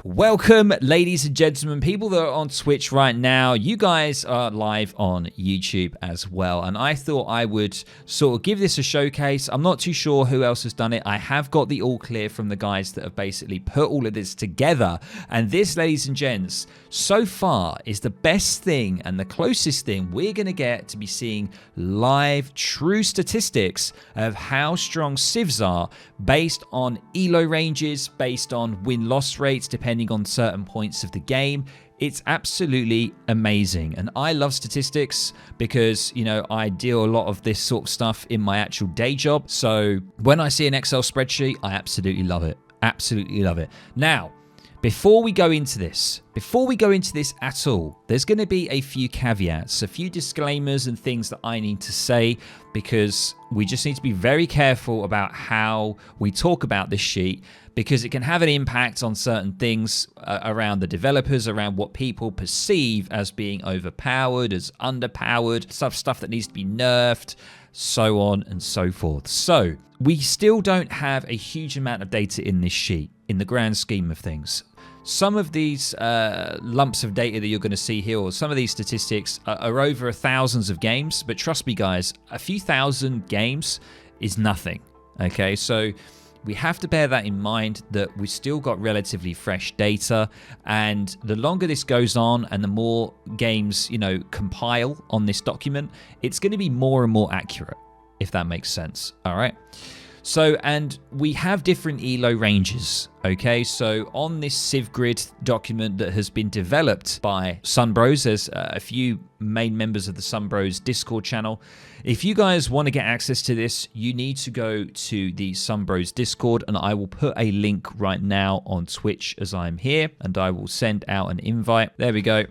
Welcome, ladies and gentlemen, people that are on Twitch right now. You guys are live on YouTube as well, and I thought I would sort of give this a showcase. I'm not too sure who else has done it. I have got the all clear from the guys that have basically put all of this together, and this, ladies and gents, so far is the best thing and the closest thing we're going to get to be seeing live, true statistics of how strong civs are based on elo ranges, based on win-loss rates, depending on certain points of the game. It's absolutely amazing. And I love statistics because, you know, I deal a lot of this sort of stuff in my actual day job. So when I see an Excel spreadsheet, I absolutely love it. Absolutely love it. Now, before we go into this at all, there's going to be a few caveats, a few disclaimers and things that I need to say, because we just need to be very careful about how we talk about this sheet, because it can have an impact on certain things around the developers, around what people perceive as being overpowered, as underpowered, stuff that needs to be nerfed, so on and so forth. So we still don't have a huge amount of data in this sheet in the grand scheme of things. Some of these lumps of data that you're going to see here, or some of these statistics, are over thousands of games. But trust me, guys, a few thousand games is nothing. Okay, so we have to bear that in mind, that we've still got relatively fresh data, and the longer this goes on and the more games, you know, compile on this document, it's going to be more and more accurate, if that makes sense. All right. So, and we have different elo ranges, okay? So on this Civ Grid document that has been developed by Sunbros, there's a few main members of the Sunbros Discord channel. If you guys want to get access to this, you need to go to the Sunbros Discord, and I will put a link right now on Twitch as I'm here, and I will send out an invite. There we go.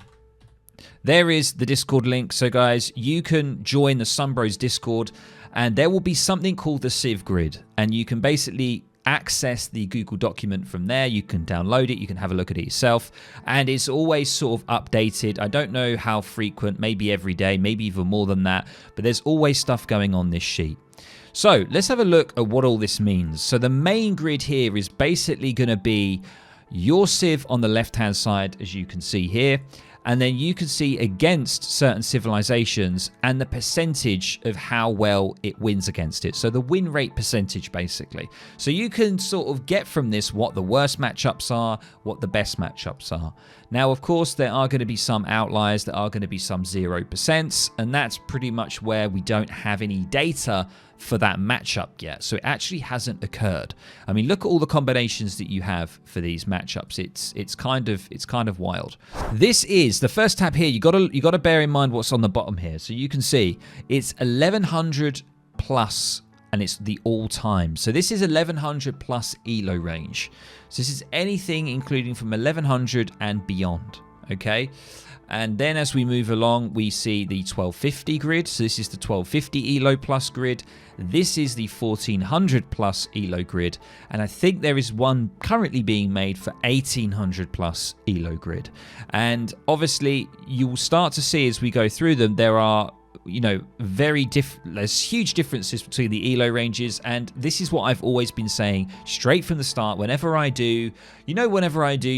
There is the Discord link. So guys, you can join the Sunbros Discord, and there will be something called the Civ Grid, and you can basically access the Google document from there. You can download it, you can have a look at it yourself, and it's always sort of updated. I don't know how frequent, maybe every day, maybe even more than that, but there's always stuff going on this sheet. So let's have a look at what all this means. So the main grid here is basically going to be your Civ on the left-hand side, as you can see here. And then you can see against certain civilizations and the percentage of how well it wins against it. So the win rate percentage, basically. So you can sort of get from this what the worst matchups are, what the best matchups are. Now, of course, there are going to be some outliers. There are going to be some 0%. And that's pretty much where we don't have any data for that matchup yet. So it actually hasn't occurred. I mean, look at all the combinations that you have for these matchups. It's kind of wild. This is the first tab here. You got to bear in mind what's on the bottom here. So you can see it's 1100 plus, and it's the all time. So this is 1100 plus elo range. So this is anything including from 1100 and beyond. Okay. And then as we move along, we see the 1250 grid. So this is the 1250 elo plus grid. This is the 1400 plus elo grid. And I think there is one currently being made for 1800 plus elo grid. And obviously you will start to see as we go through them, there are, you know, there's huge differences between the elo ranges, and this is what I've always been saying straight from the start. Whenever I do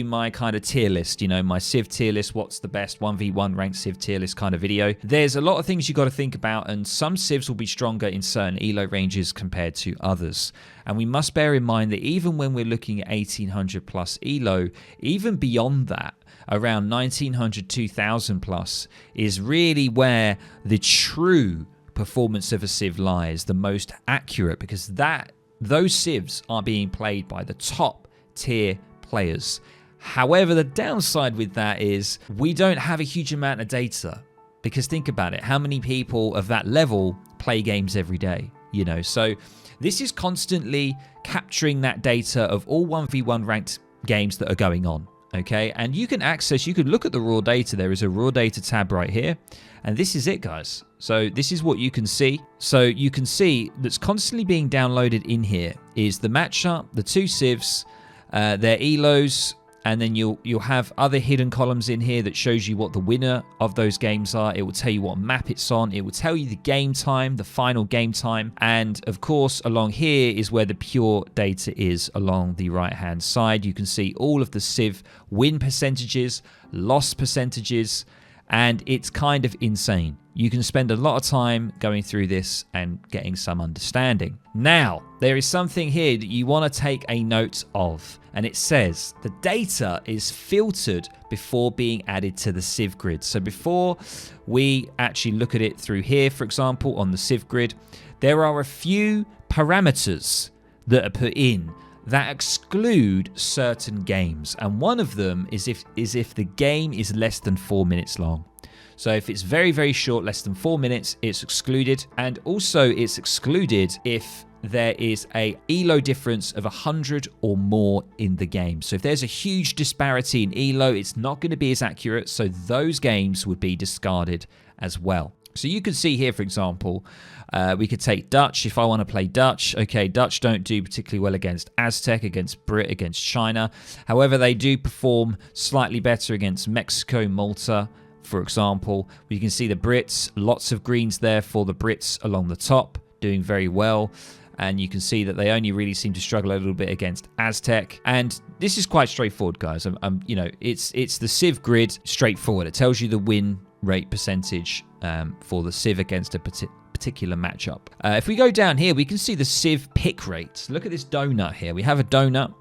my kind of tier list, you know, my Civ tier list, what's the best 1v1 ranked Civ tier list kind of video, there's a lot of things you got to think about, and some Civs will be stronger in certain elo ranges compared to others. And we must bear in mind that even when we're looking at 1800 plus elo, even beyond that, around 1900, 2000 plus is really where the true performance of a Civ lies, the most accurate, because those Civs are being played by the top tier players. However, the downside with that is we don't have a huge amount of data, because think about it, how many people of that level play games every day, you know? So this is constantly capturing that data of all 1v1 ranked games that are going on. Okay, and you can look at the raw data. There is a raw data tab right here, and this is it, guys. So this is what you can see. So you can see that's constantly being downloaded in here is the matchup, the two Civs, their elos, and then you'll have other hidden columns in here that shows you what the winner of those games are. It will tell you what map it's on. It will tell you the game time, the final game time. And of course, along here is where the pure data is along the right-hand side. You can see all of the Civ win percentages, loss percentages, and it's kind of insane. You can spend a lot of time going through this and getting some understanding. Now, there is something here that you want to take a note of, and it says the data is filtered before being added to the Civ grid. So before we actually look at it through here, for example, on the Civ grid, there are a few parameters that are put in that exclude certain games, and one of them is if the game is less than 4 minutes long. So if it's very, very short, less than 4 minutes, it's excluded. And also it's excluded if there is a ELO difference of 100 or more in the game. So if there's a huge disparity in ELO, it's not going to be as accurate. So those games would be discarded as well. So you can see here, for example, we could take Dutch. If I want to play Dutch, okay, Dutch don't do particularly well against Aztec, against Brit, against China. However, they do perform slightly better against Mexico, Malta, for example. We can see the Brits, lots of greens there for the Brits along the top, doing very well. And you can see that they only really seem to struggle a little bit against Aztec. And this is quite straightforward, guys. You know, it's the Civ grid, straightforward. It tells you the win rate percentage for the Civ against a particular matchup. If we go down here, we can see the Civ pick rate. Look at this donut here. We have a donut,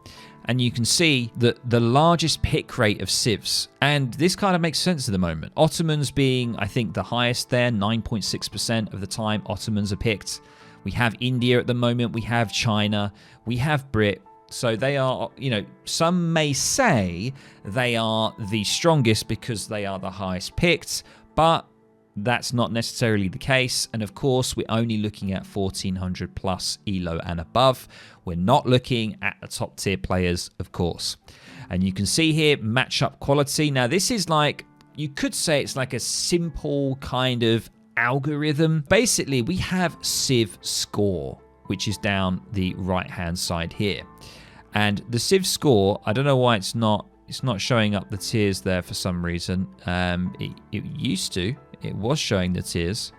and you can see that the largest pick rate of Civs. And this kind of makes sense at the moment. Ottomans being, I think, the highest there. 9.6% of the time Ottomans are picked. We have India at the moment. We have China. We have Brit. So they are, you know, some may say they are the strongest because they are the highest picked, but that's not necessarily the case. And of course, we're only looking at 1400 plus ELO and above. We're not looking at the top tier players, of course. And you can see here matchup quality. Now, this is like, you could say it's like a simple kind of algorithm. Basically, we have Civ score, which is down the right hand side here. And the Civ score, I don't know why it's not showing up the tiers there for some reason. It used to. It was showing the tiers,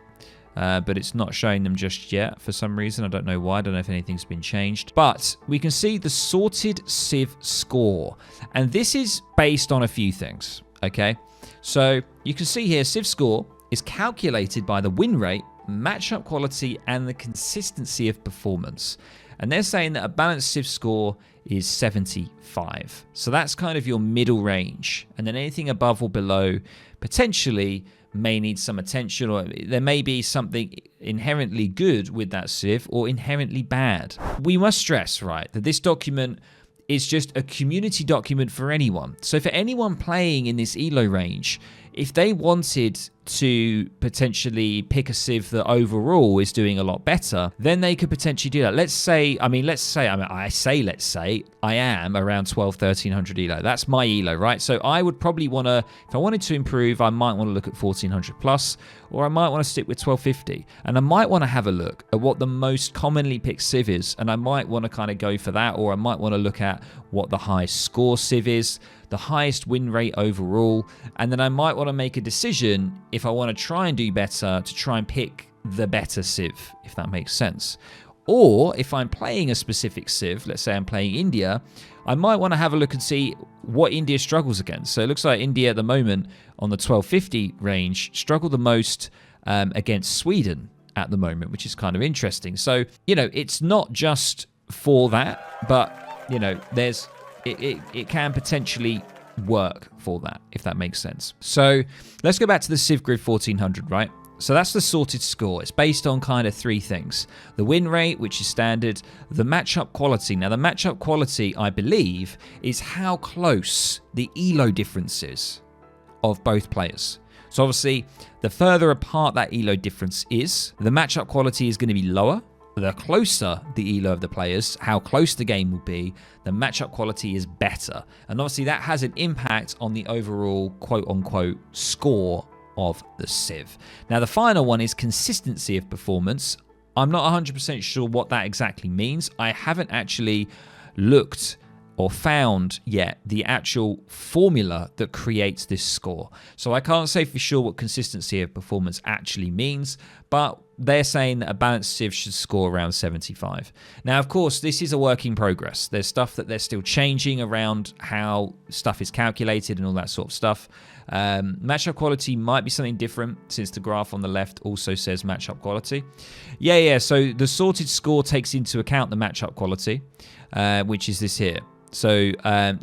but it's not showing them just yet for some reason. I don't know why. I don't know if anything's been changed. But we can see the sorted Civ score. And this is based on a few things, okay? So you can see here Civ score is calculated by the win rate, matchup quality, and the consistency of performance. And they're saying that a balanced Civ score is 75. So that's kind of your middle range. And then anything above or below potentially may need some attention, or there may be something inherently good with that Civ or inherently bad. We must stress, right, that this document is just a community document for anyone. So for anyone playing in this ELO range, if they wanted to potentially pick a Civ that overall is doing a lot better, then they could potentially do that. Let's say I am around 1300 ELO. That's my ELO, right? So I would probably want to, if I wanted to improve, I might want to look at 1400 plus, or I might want to stick with 1250. And I might want to have a look at what the most commonly picked Civ is, and I might want to kind of go for that, or I might want to look at what the highest score Civ is, the highest win rate overall, and then I might want to make a decision if I want to try and do better to try and pick the better Civ, if that makes sense. Or if I'm playing a specific Civ, let's say I'm playing India, I might want to have a look and see what India struggles against. So it looks like India at the moment on the 1250 range struggle the most against Sweden at the moment, which is kind of interesting. So, you know, it's not just for that, but, you know, there's it can potentially work for that, if that makes sense. So let's go back to the Civ Grid 1400, right? So that's the sorted score. It's based on kind of three things. The win rate, which is standard, the matchup quality. Now, the matchup quality, I believe, is how close the ELO difference is of both players. So obviously, the further apart that ELO difference is, the matchup quality is going to be lower. The closer the ELO of the players, how close the game will be, the matchup quality is better. And obviously that has an impact on the overall quote-unquote score of the Civ. Now the final one is consistency of performance. I'm not 100% sure what that exactly means. I haven't actually looked or found yet the actual formula that creates this score. So I can't say for sure what consistency of performance actually means, but they're saying that a balanced Civ should score around 75. Now, of course, this is a work in progress. There's stuff that they're still changing around how stuff is calculated and all that sort of stuff. Matchup quality might be something different since the graph on the left also says matchup quality. Yeah, so the sorted score takes into account the matchup quality, which is this here. So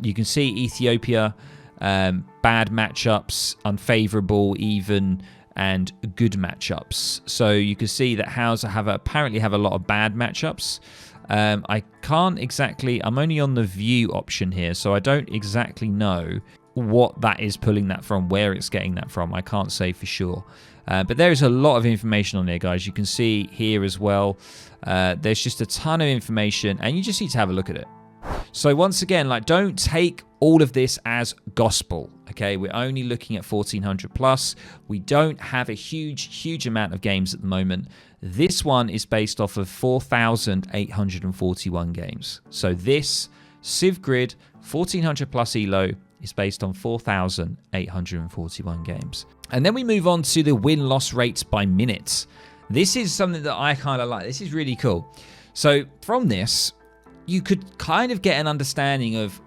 you can see Ethiopia, bad matchups, unfavorable, even, and good matchups. So you can see that Hausa apparently have a lot of bad matchups. I can't exactly, I'm only on the view option here, so I don't exactly know what that is pulling that from, where it's getting that from. I can't say for sure. But there is a lot of information on there, guys. You can see here as well. There's just a ton of information, and you just need to have a look at it. So once again, like, don't take all of this as gospel, okay? We're only looking at 1400 plus. We don't have a huge amount of games at the moment. This one is based off of 4,841 games. So this Civ Grid 1400 plus ELO is based on 4,841 games. And then we move on to the win-loss rates by minutes. This is something that I kind of like. This is really cool. So from this, you could kind of get an understanding of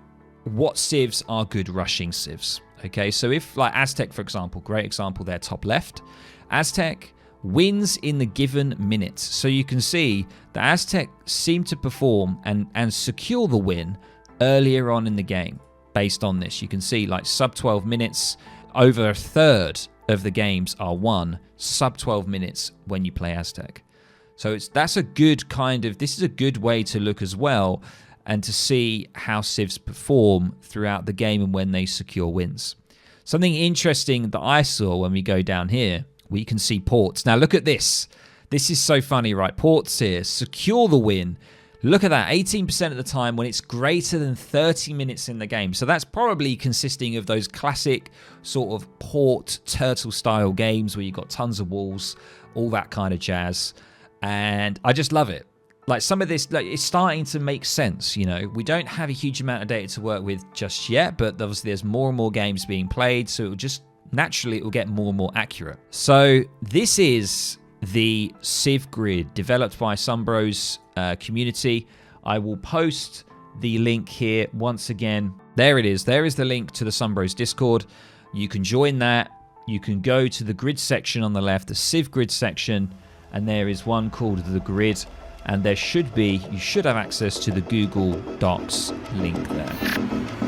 what civs are good rushing civs. Okay, so if like Aztec, for example, great example there, top left, Aztec wins in the given minutes. So you can see the Aztec seem to perform and secure the win earlier on in the game. Based on this, you can see like sub 12 minutes, over a third of the games are won sub 12 minutes when you play Aztec. So this is a good way to look as well and to see how civs perform throughout the game and when they secure wins. Something interesting that I saw when we go down here, we can see ports. Now look at this. This is so funny, right? Ports here, secure the win. Look at that, 18% of the time when it's greater than 30 minutes in the game. So that's probably consisting of those classic sort of port turtle style games where you've got tons of walls, all that kind of jazz. And I just love it. Like some of this, like, it's starting to make sense, you know. We don't have a huge amount of data to work with just yet, but obviously there's more and more games being played, so it'll just naturally it will get more and more accurate. So this is the Civ Grid developed by Sunbros community. I will post the link here once again. There it is. There is the link to the Sunbros Discord. You can join that. You can go to the grid section on the left, the Civ Grid section, and there is one called the Grid. And you should have access to the Google Docs link there.